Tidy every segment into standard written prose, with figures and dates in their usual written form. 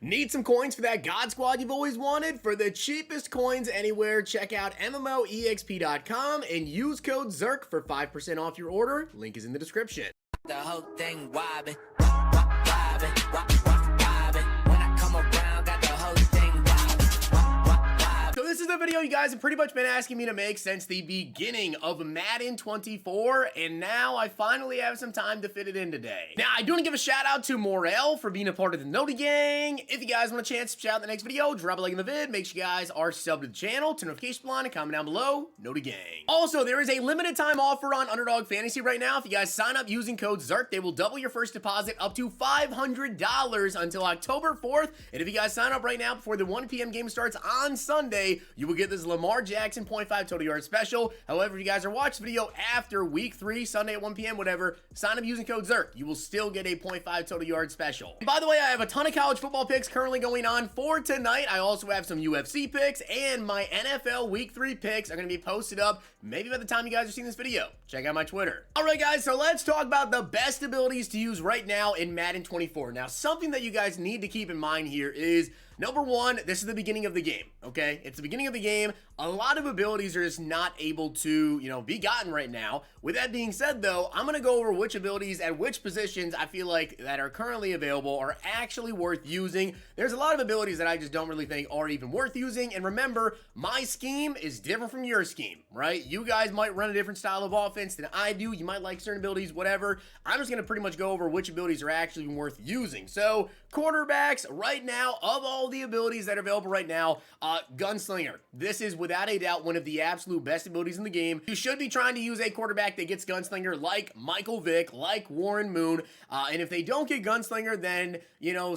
Need some coins for that God Squad you've always wanted? For the cheapest coins anywhere, check out MMOEXP.com and use code ZERK for 5% off your order. Link is in the description. The whole thing wobbin', wobbin', wobbin'. When I come around, got the whole thing wobbin'. So this is the video you guys have pretty much been asking me to make since the beginning of Madden 24, and now I finally have some time to fit it in today. Now, I do want to give a shout out to Morel for being a part of the Noti Gang. If you guys want a chance to shout out the next video, drop a like in the vid, make sure you guys are subbed to the channel, turn notification bell on, and comment down below, Noti Gang. Also, there is a limited time offer on Underdog Fantasy right now. If you guys sign up using code ZERK, they will double your first deposit up to $500 until October 4th. And if you guys sign up right now before the 1 p.m. game starts on Sunday, you will get this Lamar Jackson 0.5 total yard special. However, if you guys are watching the video after week 3, Sunday at 1 p.m., whatever, sign up using code ZERK. You will still get a 0.5 total yard special. And by the way, I have a ton of college football picks currently going on for tonight. I also have some UFC picks, and my NFL week 3 picks are going to be posted up maybe by the time you guys are seeing this video. Check out my Twitter. All right, guys, so let's talk about the best abilities to use right now in Madden 24. Now, something that you guys need to keep in mind here is, number one, this is the beginning of the game, okay? It's the beginning of the game. A lot of abilities are just not able to, be gotten right now. With that being said, though, I'm going to go over which abilities at which positions I feel like that are currently available are actually worth using. There's a lot of abilities that I just don't really think are even worth using. And remember, my scheme is different from your scheme, right? You guys might run a different style of offense than I do. You might like certain abilities, whatever. I'm just going to pretty much go over which abilities are actually worth using. So, quarterbacks, right now, of all the abilities that are available right now, Gunslinger. This is without a doubt one of the absolute best abilities in the game. You should be trying to use a quarterback that gets Gunslinger like Michael Vick, like Warren Moon, and if they don't get Gunslinger, then,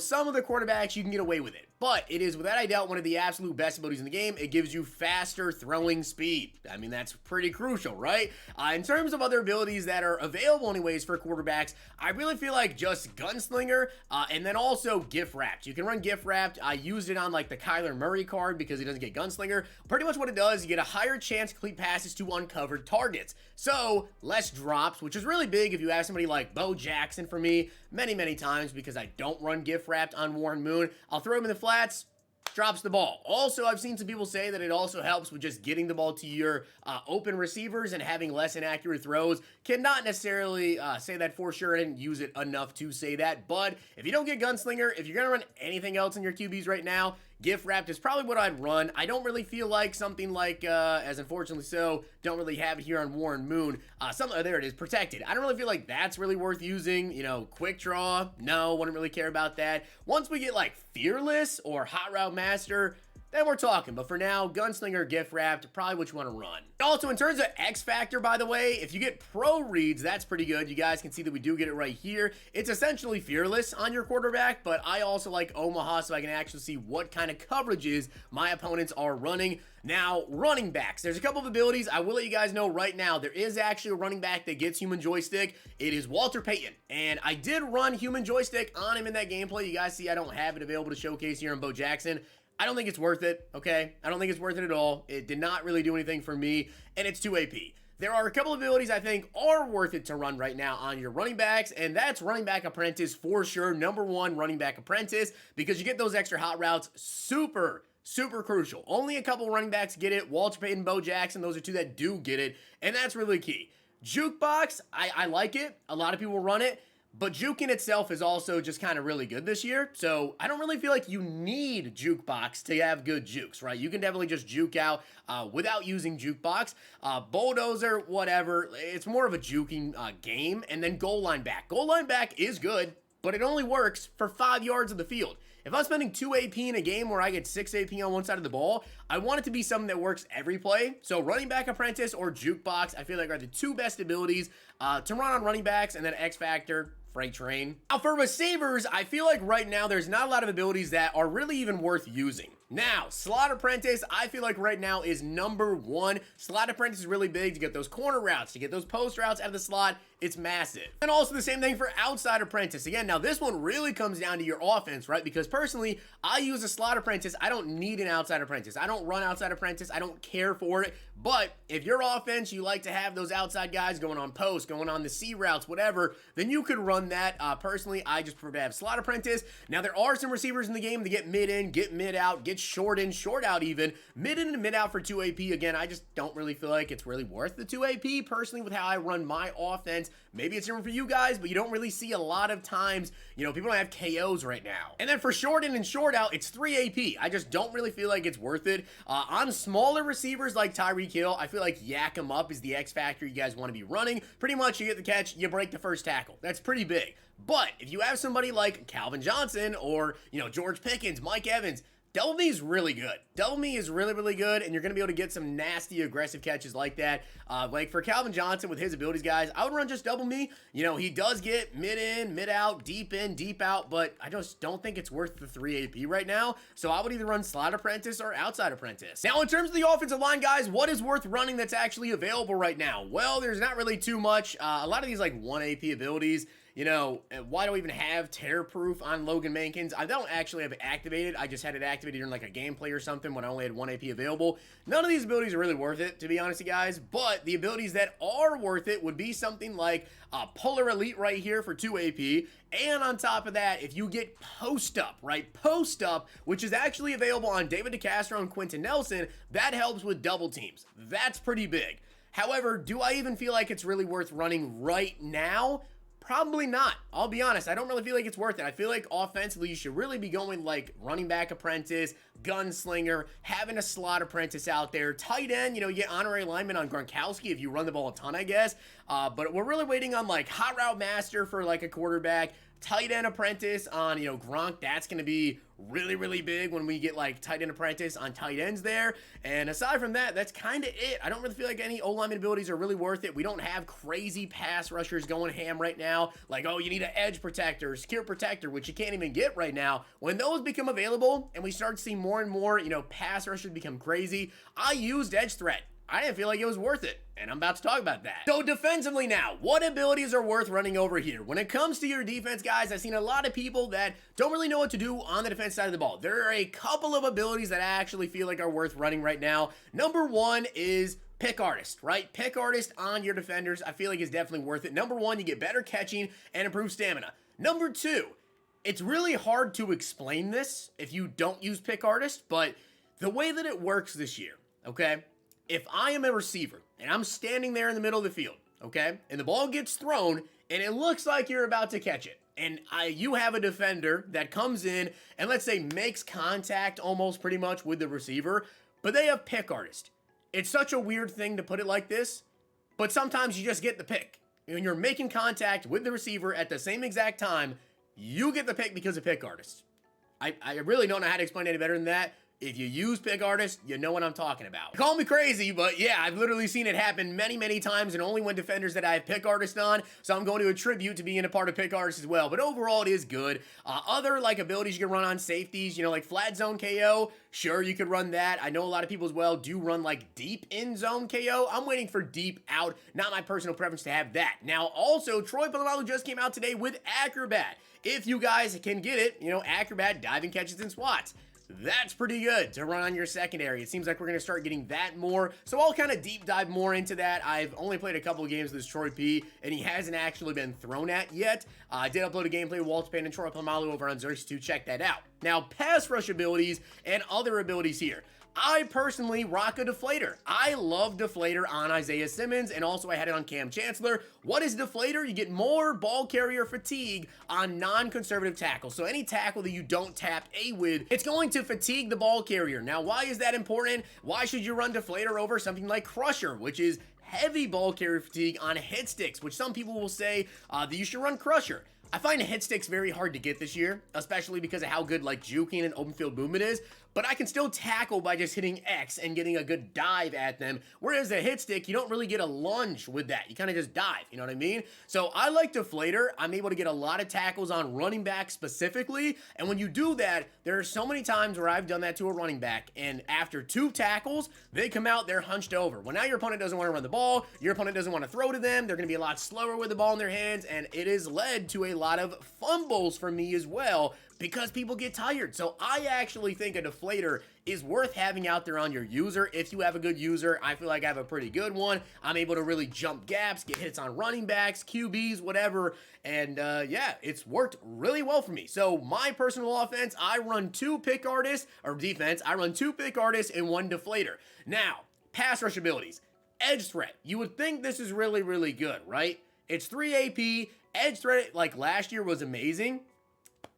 some of the quarterbacks, you can get away with it. But it is without a doubt one of the absolute best abilities in the game. It gives you faster throwing speed. I mean, that's pretty crucial, right? In terms of other abilities that are available anyways for quarterbacks, I really feel like just Gunslinger, and then also Gift Wrapped. You can run Gift Wrapped. I used it on like the Kyler Murray card because he doesn't get Gunslinger. Pretty much what it does, you get a higher chance to complete passes to uncovered targets. So, less drops, which is really big if you have somebody like Bo Jackson for me many times because I don't run Gift Wrapped on Warren Moon. I'll throw him in the flats, drops the ball. Also, I've seen some people say that it also helps with just getting the ball to your open receivers and having less inaccurate throws. Cannot necessarily say that for sure. I didn't use it enough to say that. But if you don't get Gunslinger, if you're going to run anything else in your QBs right now, Gift Wrapped is probably what I'd run. I don't really feel like something like, as unfortunately so, don't really have it here on Warren Moon. There it is, Protected. I don't really feel like that's really worth using. Quick Draw, no, wouldn't really care about that. Once we get like Fearless or Hot Route Master, then we're talking. But for now, Gunslinger, Gift Wrapped, probably what you want to run. Also, in terms of X Factor, by the way, if you get Pro Reads, that's pretty good. You guys can see that we do get it right here. It's essentially Fearless on your quarterback, but I also like Omaha so I can actually see what kind of coverages my opponents are running. Now, running backs. There's a couple of abilities. I will let you guys know right now, there is actually a running back that gets Human Joystick. It is Walter Payton, and I did run Human Joystick on him in that gameplay. You guys see I don't have it available to showcase here on Bo Jackson. I don't think it's worth it, okay? I don't think it's worth it at all. It did not really do anything for me, and it's 2 AP. There are a couple of abilities I think are worth it to run right now on your running backs, and that's Running Back Apprentice for sure. Number 1, Running Back Apprentice, because you get those extra hot routes. Super crucial. Only a couple running backs get it. Walter Payton, Bo Jackson, those are 2 that do get it, and that's really key. Jukebox, I like it. A lot of people run it. But juking itself is also just kind of really good this year, so I don't really feel like you need Jukebox to have good jukes, right? You can definitely just juke out without using Jukebox. Bulldozer, whatever, it's more of a juking game. And then Goal Line Back. Goal Line Back is good, but it only works for 5 yards of the field. If I'm spending 2 AP in a game where I get 6 AP on one side of the ball, I want it to be something that works every play. So Running Back Apprentice or Jukebox, I feel like are the 2 best abilities to run on running backs, and then X Factor, Freight Train. Now for receivers, I feel like right now there's not a lot of abilities that are really even worth using. Now, Slot Apprentice, I feel like right now is number one. Slot Apprentice is really big to get those corner routes, to get those post routes out of the slot. It's massive. And also the same thing for Outside Apprentice. Again, now this one really comes down to your offense, right? Because personally, I use a Slot Apprentice. I don't need an Outside Apprentice. I don't run Outside Apprentice. I don't care for it. But if your offense, you like to have those outside guys going on post, going on the C routes, whatever, then you could run that. Personally, I just prefer to have Slot Apprentice. Now, there are some receivers in the game that get mid in, get mid out, get short in, short out even. Mid in and mid out for 2 AP. Again, I just don't really feel like it's really worth the 2 AP, personally, with how I run my offense. Maybe it's different for you guys, but you don't really see a lot of times, you know, people don't have KOs right now. And then for short in and short out, it's 3 AP. I just don't really feel like it's worth it. On smaller receivers like Tyreek Hill, I feel like yak him up is the X factor you guys want to be running. Pretty much you get the catch, you break the first tackle. That's pretty big. But if you have somebody like Calvin Johnson or, you know, George Pickens, Mike Evans, Double Me is really good. Double Me is really, really good, and you're going to be able to get some nasty, aggressive catches like that. Like for Calvin Johnson with his abilities, guys, I would run just Double Me. You know, he does get mid in, mid out, deep in, deep out, but I just don't think it's worth the 3 AP right now. So I would either run Slot Apprentice or Outside Apprentice. Now, in terms of the offensive line, guys, what is worth running that's actually available right now? Well, there's not really too much. A lot of these like 1 AP abilities, you know, why do I even have Tear Proof on Logan Mankins? I don't actually have it activated. I just had it activated in like a gameplay or something when I only had 1 AP available. None of these abilities are really worth it, to be honest with you guys, but the abilities that are worth it would be something like Polar Elite right here for 2 AP, and on top of that, if you get Post Up, right? Post Up, which is actually available on David DeCastro and Quentin Nelson, that helps with double teams. That's pretty big. However, do I even feel like it's really worth running right now? Probably not. I'll be honest. I don't really feel like it's worth it. I feel like offensively, you should really be going like running back apprentice, gunslinger, having a slot apprentice out there. Tight end, you know, you get honorary lineman on Gronkowski if you run the ball a ton, I guess. But we're really waiting on like hot route master for like a quarterback. Tight end apprentice on, you know, Gronk. That's going to be really, really big when we get like tight end apprentice on tight ends there. And aside from that, that's kind of it. I don't really feel like any O-lineman abilities are really worth it. We don't have crazy pass rushers going ham right now. Like, oh, you need an edge protector, secure protector, which you can't even get right now. When those become available and we start to see more and more, you know, pass rushers become crazy, I used edge threat. I didn't feel like it was worth it, and I'm about to talk about that. So defensively now, what abilities are worth running over here? When it comes to your defense, guys, I've seen a lot of people that don't really know what to do on the defense side of the ball. There are a couple of abilities that I actually feel like are worth running right now. Number one is Pick Artist, right? Pick Artist on your defenders, I feel like is definitely worth it. Number one, you get better catching and improved stamina. Number two, it's really hard to explain this if you don't use Pick Artist, but the way that it works this year, okay? If I am a receiver and I'm standing there in the middle of the field, okay, and the ball gets thrown and it looks like you're about to catch it, and you have a defender that comes in and let's say makes contact almost pretty much with the receiver, but they have Pick Artist. It's such a weird thing to put it like this, but sometimes you just get the pick. When you're making contact with the receiver at the same exact time, you get the pick because of Pick Artist. I really don't know how to explain it any better than that. If you use Pick Artist, you know what I'm talking about. Call me crazy, but yeah, I've literally seen it happen many, many times, and only when defenders that I have Pick Artist on, so I'm going to attribute to being a part of Pick Artist as well. But overall, it is good. Other like abilities you can run on safeties, you know, like Flat Zone KO, sure, you could run that. I know a lot of people as well do run like Deep In Zone KO. I'm waiting for Deep Out, not my personal preference to have that. Now, also, Troy Polamalu just came out today with Acrobat. If you guys can get it, you know, Acrobat, diving catches and swats. That's pretty good to run on your secondary. It seems like we're going to start getting that more. So I'll kind of deep dive more into that. I've only played a couple of games with this Troy P, and he hasn't actually been thrown at yet. I did upload a gameplay with Walter Payne and Troy Polamalu over on Zirksee to check that out. Now, pass rush abilities and other abilities here. I personally rock a deflator. I love deflator on Isaiah Simmons, and also I had it on Cam Chancellor. What is deflator? You get more ball carrier fatigue on non-conservative tackles. So any tackle that you don't tap A with, it's going to fatigue the ball carrier. Now, why is that important? Why should you run deflator over something like Crusher, which is heavy ball carrier fatigue on hit sticks, which some people will say that you should run Crusher. I find hit sticks very hard to get this year, especially because of how good like juking and open field movement is, but I can still tackle by just hitting X and getting a good dive at them, whereas the hit stick, you don't really get a lunge with that. You kind of just dive, you know what I mean? So I like Deflator. I'm able to get a lot of tackles on running back specifically, and when you do that, there are so many times where I've done that to a running back, and after 2 tackles, they come out, they're hunched over. Well, now your opponent doesn't want to run the ball, your opponent doesn't want to throw to them, they're going to be a lot slower with the ball in their hands, and it has led to a lot of fumbles for me as well because people get tired. So I actually think a deflator is worth having out there on your user. If you have a good user, I feel like I have a pretty good one. I'm able to really jump gaps, get hits on running backs, QBs, whatever. And yeah, it's worked really well for me. So my personal offense, I run 2 pick artists, or defense, I run 2 pick artists and 1 deflator. Now, pass rush abilities. Edge threat. You would think this is really, really good, right? It's 3 AP. Edge threat, like last year, was amazing.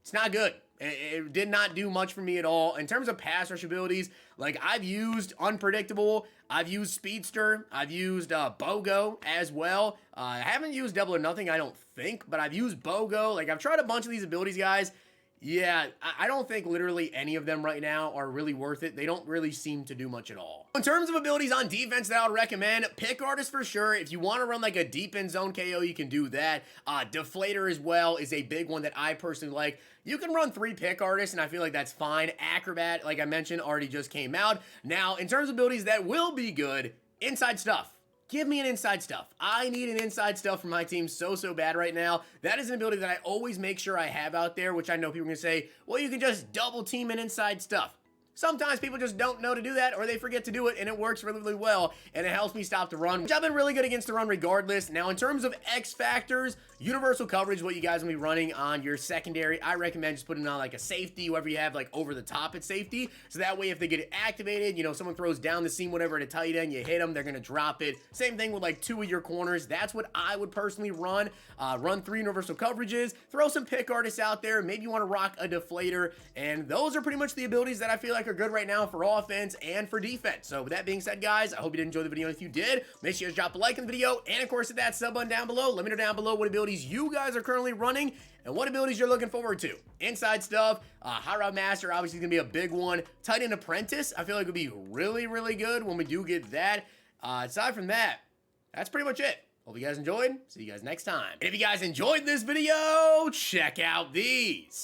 It's not good. It did not do much for me at all. In terms of pass rush abilities, like I've used Unpredictable, I've used Speedster, I've used BOGO as well. I haven't used Double or Nothing, I don't think, but I've used BOGO. Like I've tried a bunch of these abilities, guys. Yeah, I don't think literally any of them right now are really worth it. They don't really seem to do much at all. In terms of abilities on defense that I would recommend, pick artist for sure. If you want to run like a deep end zone KO, you can do that. Deflator as well is a big one that I personally like. You can run 3 pick artists, and I feel like that's fine. Acrobat, like I mentioned, already just came out. Now, in terms of abilities that will be good, inside stuff. Give me an inside stuff. I need an inside stuff for my team so bad right now. That is an ability that I always make sure I have out there, which I know people are going to say, well, you can just double team an inside stuff. Sometimes people just don't know to do that, or they forget to do it, and it works really, really well, and it helps me stop the run, which I've been really good against the run regardless. Now, in terms of X factors, universal coverage, what you guys will be running on your secondary, I recommend just putting on like a safety, whoever you have like over the top at safety, so that way if they get activated, you know, someone throws down the seam, whatever, at a tight end, you hit them, they're going to drop it. Same thing with like 2 of your corners. That's what I would personally run. Run 3 universal coverages, throw some pick artists out there, maybe you want to rock a deflator, and those are pretty much the abilities that I feel like are good right now for offense and for defense. So with that being said, guys, I hope you did enjoy the video. If you did, make sure you guys drop a like in the video, and of course hit that sub button down below. Let me know down below what abilities you guys are currently running and what abilities you're looking forward to. Inside stuff, High Route Master obviously is gonna be a big one. Tight End Apprentice, I feel like would be really, really good when we do get that. Aside from that, that's pretty much it. Hope you guys enjoyed. See you guys next time. And if you guys enjoyed this video, check out these.